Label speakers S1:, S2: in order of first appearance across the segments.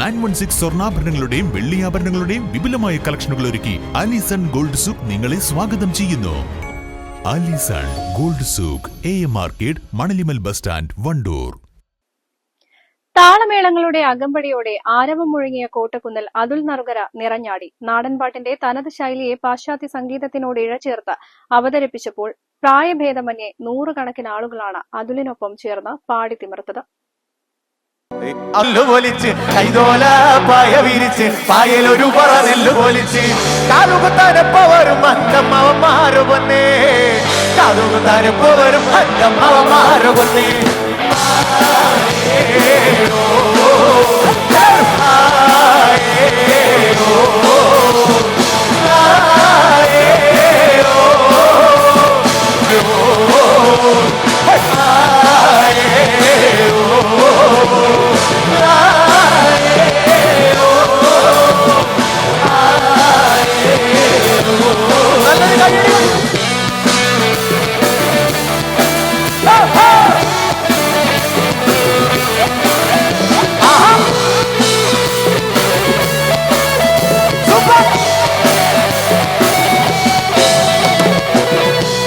S1: 916 സ്വർണ്ണാഭരണങ്ങളുടെയും വെള്ളിയാഭരണങ്ങളുടെയും വിപുലമായ കളക്ഷനുകൾ ഒരുക്കി Alison gold souk നിങ്ങളെ സ്വാഗതം ചെയ്യുന്നു. ആലിസൺ ഗോൾഡ് സൂക്ക്, AM market, Manalimal bus stand, Wandoor.
S2: താളമേളങ്ങളുടെ അകമ്പടിയോടെ ആരവം മുഴങ്ങിയ കോട്ടക്കുന്നിൽ അതുൽ നറുകര നിറഞ്ഞാടി. നാടൻപാട്ടിന്റെ തനത് ശൈലിയെ പാശ്ചാത്യ സംഗീതത്തിനോട് ഇഴചേർത്ത് അവതരിപ്പിച്ചപ്പോൾ പ്രായഭേദമന്യേ നൂറുകണക്കിന് ആളുകളാണ് അതുലിനൊപ്പം ചേർന്ന് പാടി തിമിർത്തത്.
S3: അല്ലുപൊലിച്ച് കൈതോല പായ വിരിച്ച് പായലൊരു പറ നെല്ലുപൊലിച്ച് കാതുകുത്താനപ്പവരും അന്തമ്മമാരു പൊന്നേ, കാതുകുത്താനപ്പവരും അന്തമ്മമാരു പൊന്നേ.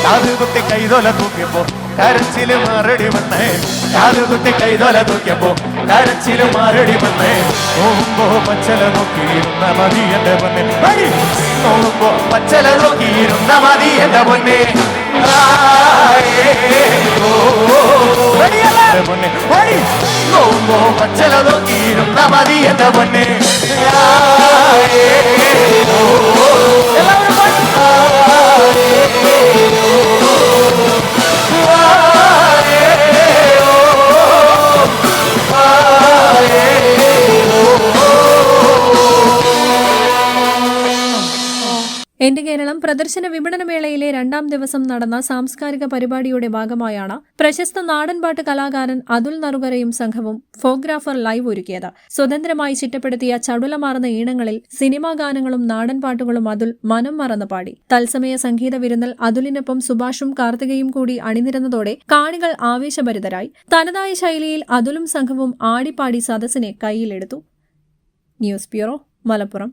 S3: കാതുകുത്തി കൈതോല തൂക്കിയപ്പോ കരച്ചില് മാറടി വന്നേ, കാതുകുത്തി കൈതോല തൂക്കിയപ്പോ കരച്ചില് മാറടി വന്നേ. നോക്കുമ്പോ പച്ചല നോക്കിയിരുന്ന മതി എന്റെ പൊന്നെ, നോക്കുമ്പോ പച്ചല നോക്കിയിരുന്ന മതി എന്റെ പൊന്നെ. നോക്കുമ്പോ പച്ചല നോക്കിയിരുന്ന മതി എന്റെ പൊന്നെ.
S4: എന്റെ കേരളം പ്രദർശന വിപണനമേളയിലെ 2ാം ദിവസം നടന്ന സാംസ്കാരിക പരിപാടിയുടെ ഭാഗമായാണ് പ്രശസ്ത നാടൻപാട്ട് കലാകാരൻ അതുൽ നറുകരയും സംഘവും ഫോഗ്രാഫർ ലൈവ് ഒരുക്കിയത്. സ്വതന്ത്രമായി ചിട്ടപ്പെടുത്തിയ ചടുലമാർന്ന ഈണങ്ങളിൽ സിനിമാ ഗാനങ്ങളും നാടൻപാട്ടുകളും അതുൽ മനം മറന്ന് പാടി. തത്സമയ സംഗീത വിരുന്നിൽ അതുലിനൊപ്പം സുഭാഷും കാർത്തികയും കൂടി അണിനിരന്നതോടെ കാണികൾ ആവേശഭരിതരായി. തനതായ ശൈലിയിൽ അതുലും സംഘവും ആടിപ്പാടി സദസ്സിനെ കൈയിലെടുത്തു. News bureau, Malappuram.